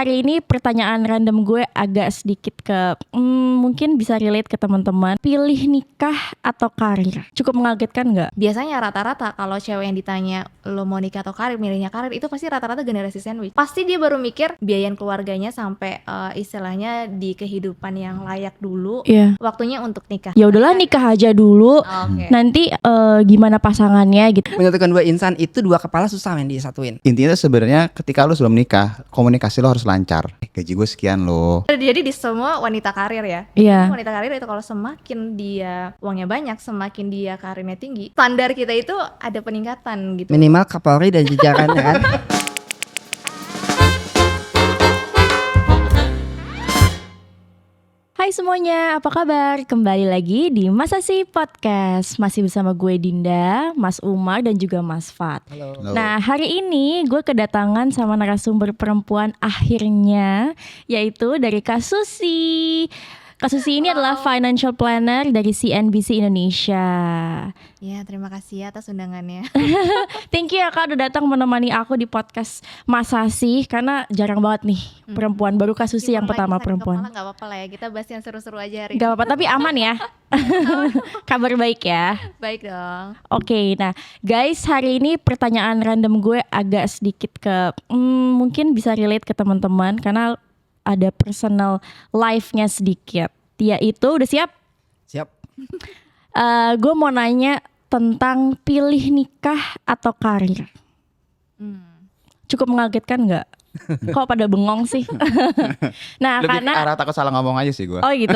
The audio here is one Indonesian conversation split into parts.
hari ini pertanyaan random gue agak sedikit ke mungkin bisa relate ke teman-teman. Pilih nikah atau karir? Cukup mengagetkan nggak? Biasanya rata-rata kalau cewek yang ditanya lo mau nikah atau karir, milihnya karir, itu pasti rata-rata generasi sandwich. Pasti dia baru mikir biayain keluarganya sampai istilahnya di kehidupan yang layak dulu. Iya. Waktunya untuk nikah. Ya udahlah nikah aja dulu. Oke. Nanti gimana pasangannya gitu. Menyatukan dua insan itu dua kepala susah men disatuin. Intinya sebenarnya ketika lu sebelum nikah, komunikasi lo harus lancar. Gaji gue sekian lo. Jadi di semua wanita karir ya. Iya. Wanita karir itu kalau semakin dia uangnya banyak, semakin dia karirnya tinggi, standar kita itu ada peningkatan gitu. Minimal Kapolri dan jajarannya kan. Hai semuanya, apa kabar? Kembali lagi di Masa Sih Podcast. Masih bersama gue Dinda, Mas Umar dan juga Mas Fat. Halo. Nah, hari ini gue kedatangan sama narasumber perempuan akhirnya, yaitu dari Kak Susi. Kak Susi ini adalah financial planner dari CNBC Indonesia. Ya, terima kasih atas undangannya. Thank you ya Kak udah datang menemani aku di podcast Masa Sih, karena jarang banget nih perempuan, baru Kak Susi yang pertama perempuan. Gak apa-apa lah ya, kita bahas yang seru-seru aja hari ini. Gak apa-apa, tapi aman ya. Kabar baik ya. Baik dong. Oke, nah guys, hari ini pertanyaan random gue agak sedikit ke mungkin bisa relate ke teman-teman karena ada personal life-nya sedikit. Yaitu udah siap? Siap. Gue mau nanya tentang pilih nikah atau karir. Cukup mengagetkan nggak? Kok pada bengong sih? Nah, Lebih karena arah takut salah ngomong aja sih gue. oh gitu.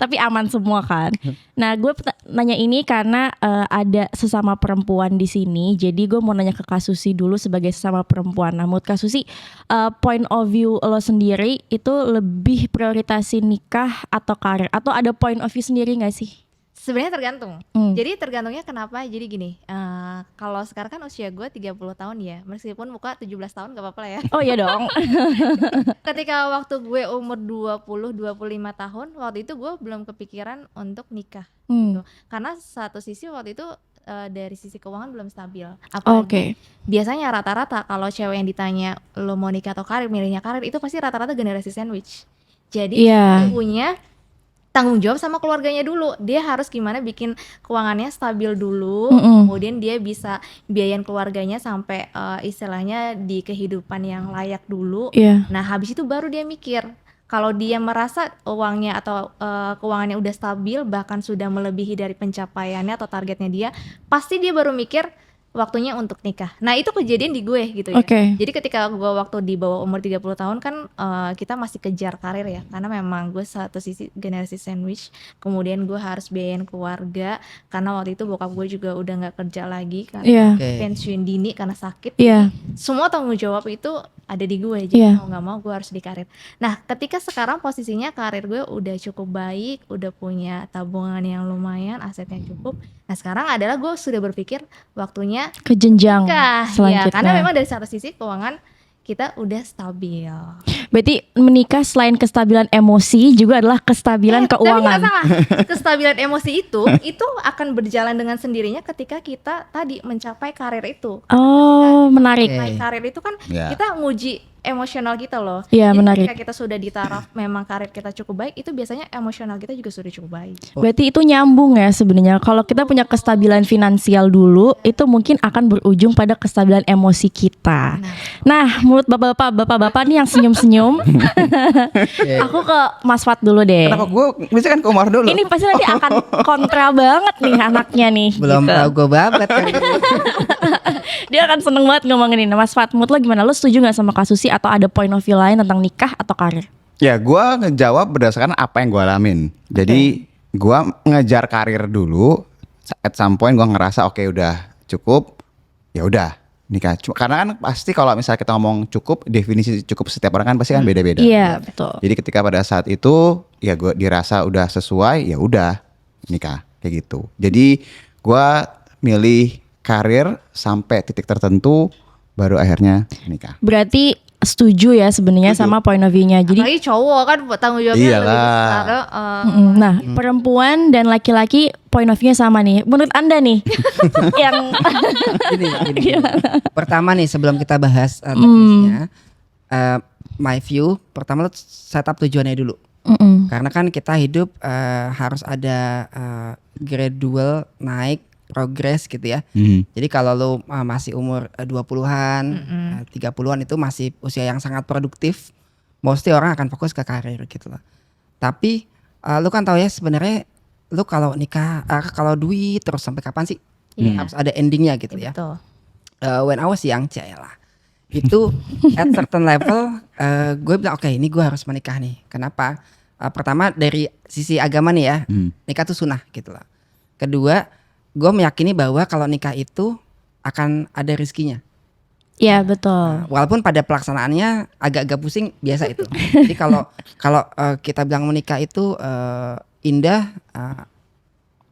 Tapi aman semua kan. Nah, gue nanya ini karena ada sesama perempuan di sini. Jadi gue mau nanya ke Kak Susi dulu sebagai sesama perempuan. Nah, menurut Kak Susi, point of view lo sendiri itu lebih prioritasin nikah atau karir? Atau ada point of view sendiri gak sih? Sebenarnya tergantung. Jadi tergantungnya kenapa? Jadi gini, kalau sekarang kan usia gue 30 tahun ya, meskipun muka 17 tahun gak apa-apa lah ya. Oh iya dong. Ketika waktu gue umur 20-25 tahun, waktu itu gue belum kepikiran untuk nikah gitu. Karena satu sisi waktu itu dari sisi keuangan belum stabil. Apalagi biasanya rata-rata kalau cewek yang ditanya lo mau nikah atau karir, milihnya karir, itu pasti rata-rata generasi sandwich. Jadi dia punya tanggung jawab sama keluarganya dulu. Dia harus gimana bikin keuangannya stabil dulu, kemudian dia bisa biayain keluarganya sampai istilahnya di kehidupan yang layak dulu. Nah, habis itu baru dia mikir. Kalau dia merasa uangnya atau keuangannya udah stabil, bahkan sudah melebihi dari pencapaiannya atau targetnya dia, pasti dia baru mikir waktunya untuk nikah. Nah, itu kejadian di gue gitu ya. Jadi ketika gue waktu di bawah umur 30 tahun kan kita masih kejar karir ya. Karena memang gue satu sisi generasi sandwich. Kemudian gue harus biayain keluarga. Karena waktu itu bokap gue juga udah gak kerja lagi. Karena pensiun dini karena sakit. Semua tanggung jawab itu ada di gue. Jadi mau gak mau gue harus di karir. Nah, ketika sekarang posisinya karir gue udah cukup baik. Udah punya tabungan yang lumayan, asetnya cukup. Nah, sekarang adalah gue sudah berpikir waktunya ke jenjang ya, selanjutnya. karena memang dari satu sisi keuangan kita udah stabil. Berarti menikah selain kestabilan emosi juga adalah kestabilan keuangan. Tapi salah. Kestabilan emosi itu akan berjalan dengan sendirinya ketika kita tadi mencapai karir itu. Oh, menarik. Karir itu kan kita nguji emosional kita loh. Iya, jadi menarik. ketika kita sudah di taraf memang karir kita cukup baik, itu biasanya emosional kita juga sudah cukup baik. Berarti itu nyambung ya sebenarnya. Kalau kita punya kestabilan finansial dulu, itu mungkin akan berujung pada kestabilan emosi kita. Nah, menurut bapak-bapak nih yang senyum-senyum, aku ke Mas Fat dulu deh. Kenapa gue bisa kan ke Umar dulu? Ini pasti nanti akan kontra banget nih anaknya nih. Belum gitu. tahu gue babat kan. Dia akan seneng banget ngomongin ini. Mas Fat, menurut lo gimana? Lo setuju gak sama Kak Susi atau ada point of view lain tentang nikah atau karir? Ya gue ngejawab berdasarkan apa yang gue alamin. Jadi gue ngejar karir dulu. At some point gue ngerasa oke, udah cukup. Ya udah nikah. Karena kan pasti kalau misalnya kita ngomong cukup, definisi cukup setiap orang kan pasti kan beda-beda. Iya, betul. Jadi ketika pada saat itu ya gue dirasa udah sesuai, ya udah nikah kayak gitu. Jadi gue milih karir sampai titik tertentu baru akhirnya nikah. Berarti setuju ya sebenarnya sama point of view-nya. Jadi apalagi cowok kan tanggung jawabnya lebih besar. nah, perempuan dan laki-laki point of view-nya sama nih. Menurut Anda nih yang Gini. Pertama nih sebelum kita bahas teknisnya, my view, pertama lu setup tujuannya dulu. Karena kan kita hidup harus ada gradual naik progress gitu ya. Jadi kalau lu masih umur 20-an, 30-an itu masih usia yang sangat produktif, mostly orang akan fokus ke karir gitu loh. Tapi lu kan tahu ya sebenarnya lu kalau nikah kalau duit terus sampai kapan sih? Harus ada endingnya gitu ya. Betul. When I was young, lah. Itu at certain level gue bilang oke, ini gue harus menikah nih. Kenapa? Pertama dari sisi agama nih ya, nikah tuh sunnah gitu loh. Kedua, gue meyakini bahwa kalau nikah itu akan ada rezekinya. Iya betul. Walaupun pada pelaksanaannya agak-agak pusing, biasa itu. Jadi kalau kita bilang menikah itu indah,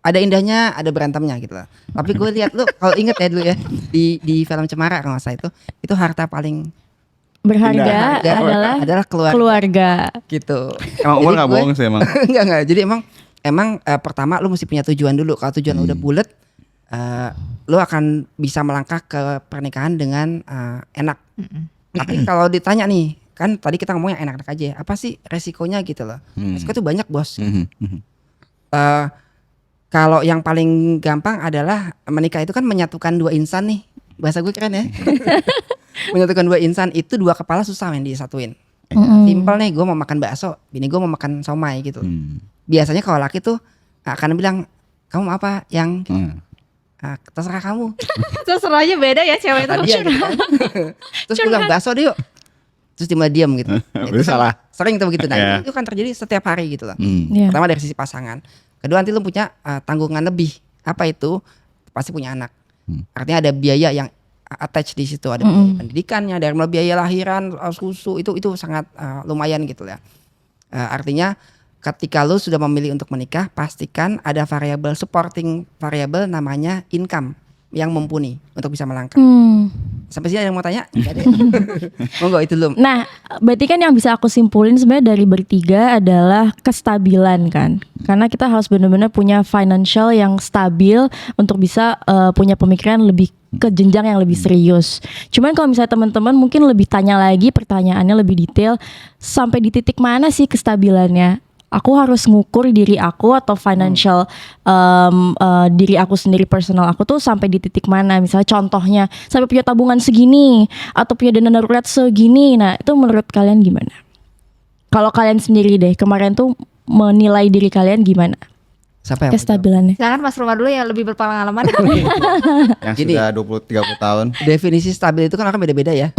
ada indahnya, ada berantemnya gitu loh. Tapi gue lihat lu kalau inget ya dulu ya di film Cemara kalau nggak salah itu harta paling Berharga adalah keluarga. gitu. Emang Umar Jadi nggak gue- bohong sih emang. Enggak. Jadi emang pertama lu mesti punya tujuan dulu. Kalau tujuan lu udah bulet, lu akan bisa melangkah ke pernikahan dengan enak. Tapi kalau ditanya nih, kan tadi kita ngomongnya enak-enak aja. Apa sih resikonya gitu loh? Resiko itu banyak bos. Kalau yang paling gampang adalah menikah itu kan menyatukan dua insan nih. Bahasa gue keren ya. Menyatukan dua insan itu dua kepala susah men disatuin. Simpel nih, gue mau makan bakso, bini gue mau makan somai gitu. Biasanya kalau laki tuh akan bilang, kamu mau apa? Yang terserah kamu. Terserah aja beda ya cewek itu. Tadi ya, gitu kan. Terus gue bilang bakso deh yuk. Terus dia mulai diam gitu. Berarti salah. Sering tuh begitu. Nah Iya. itu kan terjadi setiap hari gitu loh. Iya. Pertama dari sisi pasangan. Kedua nanti lu punya tanggungan lebih. Apa itu? Pasti punya anak. Artinya ada biaya yang attach di situ, ada biaya pendidikannya, dari mulai biaya lahiran, susu itu sangat lumayan gitu ya. Artinya ketika lu sudah memilih untuk menikah, pastikan ada variabel supporting variabel namanya income yang mumpuni untuk bisa melangkah. Sampai sini ada yang mau tanya? Enggak ada. Monggo itu dulu. Nah, berarti kan yang bisa aku simpulin sebenarnya dari bertiga adalah kestabilan kan. Karena kita harus benar-benar punya financial yang stabil untuk bisa punya pemikiran lebih ke jenjang yang lebih serius. Cuman kalau misalnya teman-teman mungkin lebih tanya lagi, pertanyaannya lebih detail, sampai di titik mana sih kestabilannya? Aku harus ngukur diri aku atau financial diri aku sendiri, personal aku tuh sampai di titik mana. Misalnya contohnya sampai punya tabungan segini atau punya dana darurat segini. Nah itu menurut kalian gimana? Kalau kalian sendiri deh kemarin tuh menilai diri kalian gimana Siapa yang mau jawab? kestabilannya? Silakan Mas Rumah dulu yang lebih berpengalaman. Yang Gini. sudah 20-30 tahun. Definisi stabil itu kan orang beda-beda ya.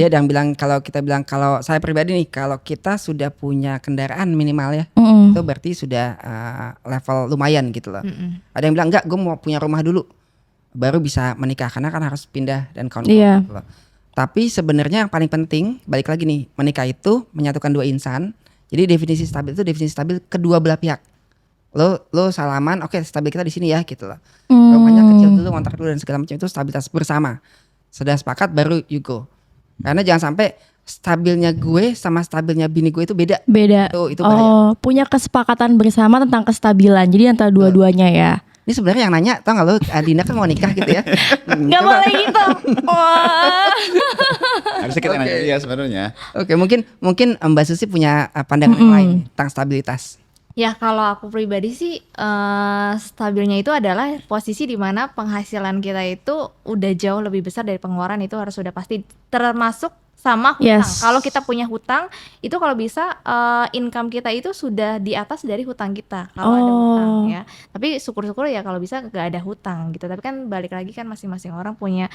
Dia ada yang bilang kalau saya pribadi nih, kalau kita sudah punya kendaraan minimal ya, itu berarti sudah level lumayan gitu loh. Ada yang bilang enggak, gue mau punya rumah dulu baru bisa menikah karena kan harus pindah dan kawan-kawan Iya. gitu loh. Tapi sebenarnya yang paling penting balik lagi nih, menikah itu menyatukan dua insan. Jadi definisi stabil itu definisi stabil kedua belah pihak. Lo salaman, oke stabil kita di sini ya gitu loh. Rumahnya kecil dulu, ngontrak dulu dan segala macam itu stabilitas bersama. Sudah sepakat baru you go. Karena jangan sampai stabilnya gue sama stabilnya bini gue itu beda. Beda. Itu bahaya. Punya kesepakatan bersama tentang kestabilan. Jadi antara dua-duanya ya. Ini sebenarnya yang nanya, tau gak lo, Adina kan mau nikah gitu ya. Nggak Coba. boleh gitu. Wah. Harusnya kita nanya dia sebenarnya. Oke, mungkin Mbak Susi punya pandangan yang lain tentang stabilitas. Ya kalau aku pribadi sih stabilnya itu adalah posisi di mana penghasilan kita itu udah jauh lebih besar dari pengeluaran, itu harus sudah pasti termasuk sama hutang. Yes. Kalau kita punya hutang itu kalau bisa income kita itu sudah di atas dari hutang kita kalau ada hutang ya. Tapi syukur-syukur ya kalau bisa gak ada hutang gitu. Tapi kan balik lagi kan masing-masing orang punya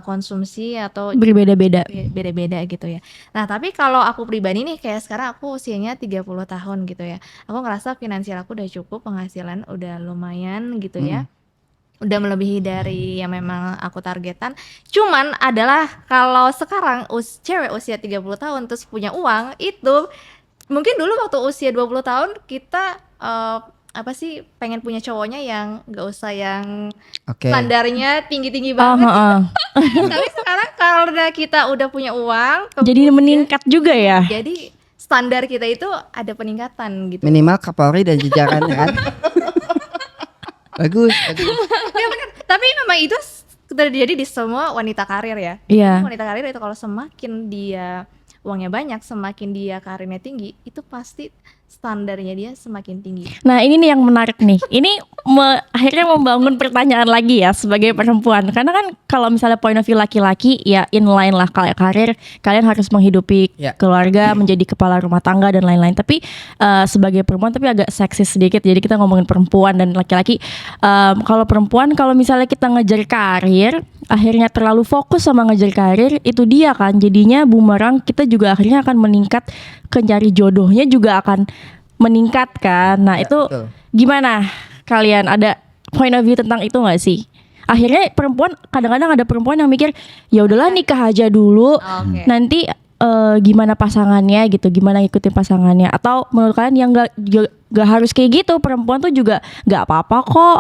konsumsi atau Berbeda-beda. beda-beda gitu ya. Nah, tapi kalau aku pribadi nih kayak sekarang aku usianya 30 tahun gitu ya. Aku ngerasa finansial aku udah cukup, penghasilan udah lumayan gitu ya. Udah melebihi dari yang memang aku targetan. Cuman adalah kalau sekarang cewek usia 30 tahun terus punya uang itu mungkin dulu waktu usia 20 tahun kita apa sih pengen punya cowoknya yang gak usah yang Oke. standarnya tinggi-tinggi Oh, banget. heeh. Tapi sekarang karena kita udah punya uang, Jadi kemudian meningkat juga ya. jadi standar kita itu ada peningkatan gitu. Minimal Kapolri dan jajarannya kan. Bagus. Ya benar. Tapi memang itu terjadi di semua wanita karir ya. Iya. Wanita karir itu kalau semakin dia uangnya banyak, semakin dia karirnya tinggi, itu pasti standarnya dia semakin tinggi. Nah ini nih yang menarik nih. Ini akhirnya membangun pertanyaan lagi ya sebagai perempuan. Karena kan kalau misalnya point of view laki-laki ya inline lah kayak karir, kalian harus menghidupi keluarga, menjadi kepala rumah tangga dan lain-lain. Tapi sebagai perempuan tapi agak seksis sedikit. Jadi kita ngomongin perempuan dan laki-laki. Kalau perempuan kalau misalnya kita ngejar karir, akhirnya terlalu fokus sama ngejar karir, itu dia kan jadinya bumerang, kita juga akhirnya akan meningkat, cari jodohnya juga akan meningkat kan. Nah itu betul. gimana kalian, ada point of view tentang itu nggak sih? Akhirnya perempuan, kadang-kadang ada perempuan yang mikir ya udahlah nikah aja dulu, nanti gimana pasangannya gitu, gimana ngikutin pasangannya. Atau menurut kalian yang gak harus kayak gitu, perempuan tuh juga gak apa-apa kok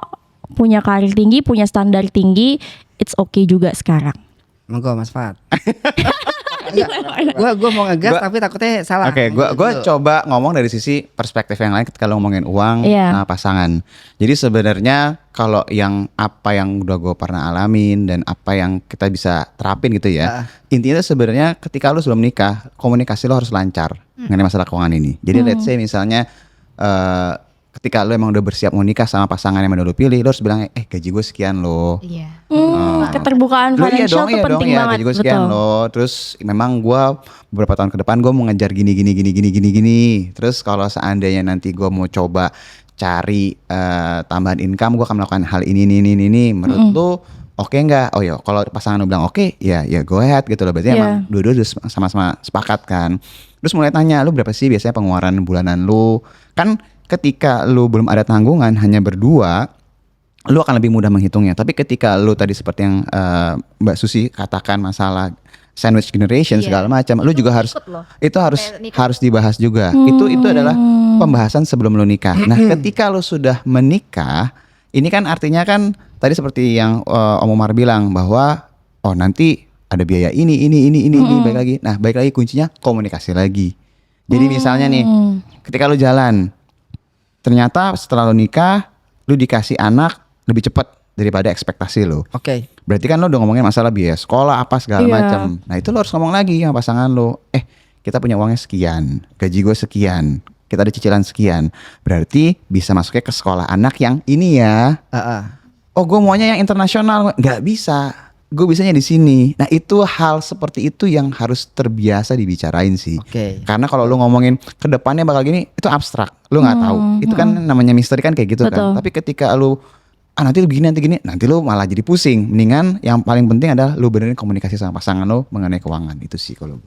punya karir tinggi, punya standar tinggi, it's okay juga sekarang. Monggo Mas Fat. Gue mau ngegas tapi takutnya salah. Oke, gue coba ngomong dari sisi perspektif yang lain ketika lo ngomongin uang sama pasangan. Jadi sebenarnya kalau yang apa yang udah gue pernah alamin dan apa yang kita bisa terapin gitu ya, intinya sebenarnya ketika lo sebelum nikah, komunikasi lo harus lancar mengenai masalah keuangan ini. Jadi let's say misalnya ketika lo emang udah bersiap mau nikah sama pasangan yang udah lo pilih, lo harus bilang gaji gue sekian lo. Iya. Keterbukaan financial tuh penting banget. Gaji gue sekian lo. Terus memang gue beberapa tahun ke depan gue mau ngejar gini. Terus kalau seandainya nanti gue mau coba cari tambahan income, gue akan melakukan hal ini. Menurut lo oke nggak? Oh ya, kalau pasangan lo bilang oke, ya go ahead gitu loh. Berarti emang dua-dua udah sama-sama sepakat kan. Terus mulai tanya, lu berapa sih biasanya pengeluaran bulanan lu? Kan ketika lu belum ada tanggungan, hanya berdua, lu akan lebih mudah menghitungnya. Tapi ketika lu tadi seperti yang Mbak Susi katakan masalah sandwich generation segala macam, lu juga harus itu harus dibahas juga. Itu adalah pembahasan sebelum lu nikah. Nah, ketika lu sudah menikah, ini kan artinya kan tadi seperti yang Om Umar bilang bahwa nanti ada biaya ini baik lagi. Nah, baik lagi kuncinya komunikasi lagi. Jadi misalnya nih, ketika lu jalan, ternyata setelah lo nikah, lo dikasih anak lebih cepat daripada ekspektasi lo. Oke. Berarti kan lo udah ngomongin masalah biaya sekolah apa segala macam. Nah itu lo harus ngomong lagi sama pasangan lo. Kita punya uangnya sekian, gaji gue sekian, kita ada cicilan sekian. Berarti bisa masuknya ke sekolah anak yang ini ya. Oh gue maunya yang internasional, nggak bisa. Gue bisanya di sini. Nah itu hal seperti itu yang harus terbiasa dibicarain sih. Karena kalau lu ngomongin ke depannya bakal gini, itu abstrak. Lu nggak tahu. Itu kan namanya misteri kan kayak gitu. Betul. Kan. Tapi ketika lu nanti lu begini, nanti lu malah jadi pusing. Mendingan yang paling penting adalah lu benerin komunikasi sama pasangan lu mengenai keuangan. Itu sih kalau.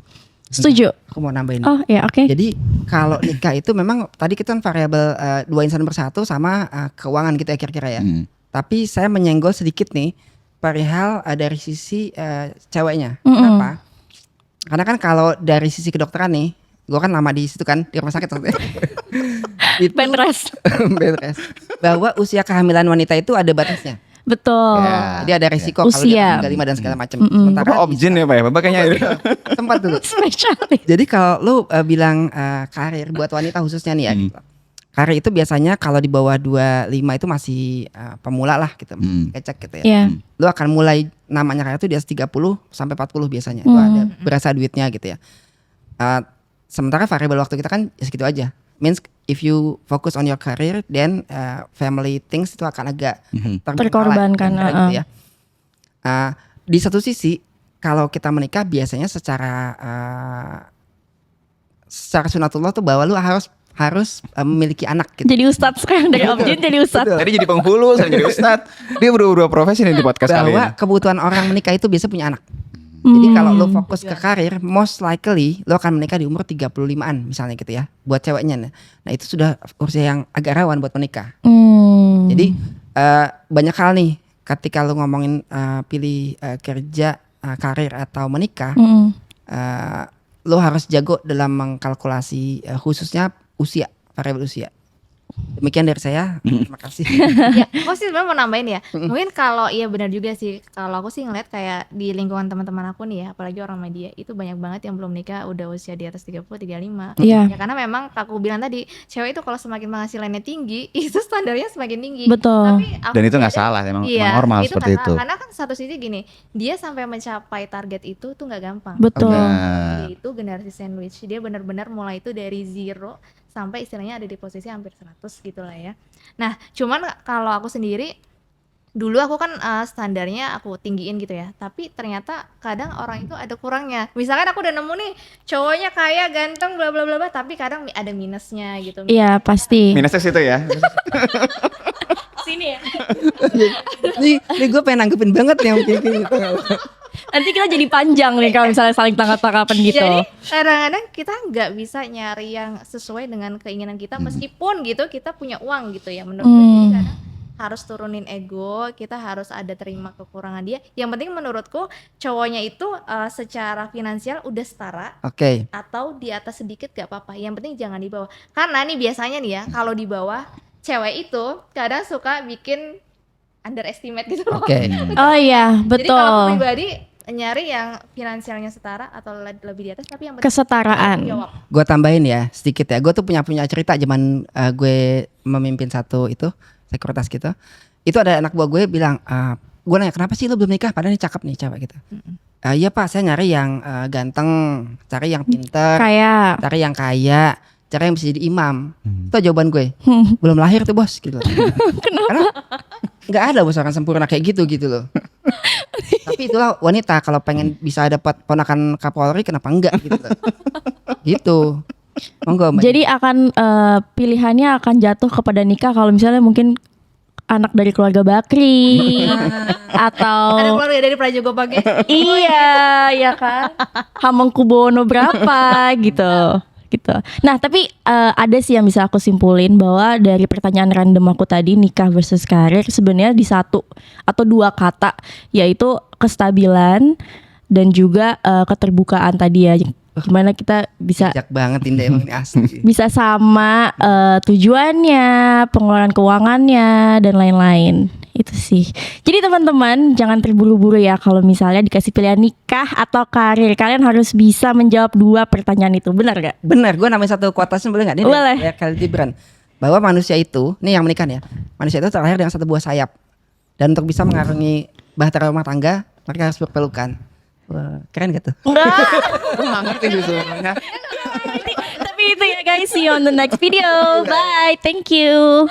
Setuju. Aku mau nambahin. Oh ya oke. Jadi kalau nikah itu memang tadi kita kan variabel dua insan bersatu sama keuangan gitu ya kira-kira ya. Tapi saya menyenggol sedikit nih perihal dari sisi ceweknya. Kenapa? Karena kan kalau dari sisi kedokteran nih, gue kan lama di situ kan di rumah sakit maksudnya. Bed rest. Bahwa usia kehamilan wanita itu ada batasnya. Betul. Jadi ada risiko kalau dia 35 dan segala macam. Sementara objin ya Pak ya, Bapak kayaknya. Tempat dulu. Spesialis. Jadi kalau lu bilang karir buat wanita khususnya nih ya. Gitu. Karir itu biasanya kalau di bawah 25 itu masih pemula lah gitu, kecek gitu ya. Lu akan mulai namanya karir itu di atas 30 sampai 40 biasanya. Itu ada berasa duitnya gitu ya. Sementara variabel waktu kita kan ya segitu aja. Means if you focus on your career, then family things itu akan agak terkorbankan gitu ya. Di satu sisi kalau kita menikah biasanya secara sunatullah tuh bahwa lu harus memiliki anak gitu. Jadi ustadz sekarang dari objin jadi ustadz. Tadi jadi penghulu, sekarang jadi ustadz. Dia berubah profesi nih di podcast kali ini. Bahwa kebutuhan orang menikah itu biasa punya anak. Jadi kalau lo fokus ke karir, most likely lo akan menikah di umur 35-an misalnya gitu ya. Buat ceweknya. Nah itu sudah usia yang agak rawan buat menikah. Jadi banyak hal nih ketika lo ngomongin pilih kerja, karir atau menikah. Lo harus jago dalam mengkalkulasi khususnya usia, variabel usia. Demikian dari saya. Terima kasih. Ya, aku sih sebenarnya mau nambahin ya. Mungkin kalau iya benar juga sih. Kalau aku sih ngeliat kayak di lingkungan teman-teman aku nih ya, apalagi orang media itu banyak banget yang belum nikah udah usia di atas 30, 35. Iya. Ya karena memang aku bilang tadi, cewek itu kalau semakin penghasilannya tinggi, itu standarnya semakin tinggi. Betul. Tapi aku Dan itu nggak lihat- salah, emang Iya, normal itu seperti nggak itu. salah. Karena kan satu sisi gini, dia sampai mencapai target itu tuh nggak gampang. Betul. Benar. Dia itu generasi sandwich. Dia benar-benar mulai itu dari zero sampai istilahnya ada di posisi hampir 100 gitu lah ya. Nah, cuman kalau aku sendiri dulu aku kan standarnya aku tinggiin gitu ya. Tapi ternyata kadang orang itu ada kurangnya. Misalkan aku udah nemu nih cowoknya kaya, ganteng, bla bla bla bla, tapi kadang ada minusnya gitu. Iya pasti. Minusnya situ ya. Sini ya. Nih gue pengen nanggepin banget yang kayak gitu. Nanti kita jadi panjang nih kalau misalnya saling tangkap-tangkapan gitu. Jadi kadang-kadang kita nggak bisa nyari yang sesuai dengan keinginan kita meskipun gitu kita punya uang gitu ya menurut gue. Jadi kadang harus turunin ego, kita harus ada terima kekurangan dia. Yang penting menurutku cowoknya itu secara finansial udah setara Oke. atau di atas sedikit gak apa-apa. Yang penting jangan di bawah. Karena nih biasanya nih ya kalau di bawah cewek itu kadang suka bikin underestimate gitu loh. Oke. Oh iya Jadi kalau aku betul. pribadi nyari yang finansialnya setara atau lebih di atas tapi yang penting Kesetaraan. jawab. Gue tambahin ya sedikit ya. Gue tuh punya cerita zaman gue memimpin satu itu sekuritas gitu. Itu ada anak buah gue bilang, gue nanya kenapa sih lo belum nikah? Padahal ini cakep nih cewek gitu. Iya pak, saya nyari yang ganteng, cari yang pinter, Kayak cari yang kaya, cari yang bisa jadi imam. Itu jawaban gue. Belum lahir tuh bos gitu. Karena nggak ada bos orang sempurna kayak gitu loh. Tapi itulah wanita kalau pengen bisa dapat ponakan Kapolri kenapa enggak gitu loh. Gitu. Monggo Mbak. jadi akan pilihannya akan jatuh kepada nikah kalau misalnya mungkin anak dari keluarga Bakri Ada atau keluarga dari Prajogo Page. iya ya kan Hamengkubuwono berapa gitu. Nah tapi ada sih yang bisa aku simpulin bahwa dari pertanyaan random aku tadi nikah versus karir sebenarnya di satu atau dua kata yaitu kestabilan dan juga keterbukaan tadi ya. Gimana kita bisa Bijak banget Dinda emang ini asli. bisa sama tujuannya, pengeluaran keuangannya dan lain-lain. Itu sih. Jadi teman-teman jangan terburu-buru ya kalau misalnya dikasih pilihan nikah atau karir. Kalian harus bisa menjawab dua pertanyaan itu. Benar gak? Bener, gue nambahin satu quotation boleh nggak? Ini Boleh. dari Khalil Gibran. Bahwa manusia itu, nih yang menikah ya, manusia itu terlahir dengan satu buah sayap. Dan untuk bisa mengarungi bahtera rumah tangga, mereka harus berpelukan. Wah, keren gak tuh? Enggak. Nggak ngerti sih sebenarnya. Tapi itu ya guys. See you on the next video. Bye. Thank you.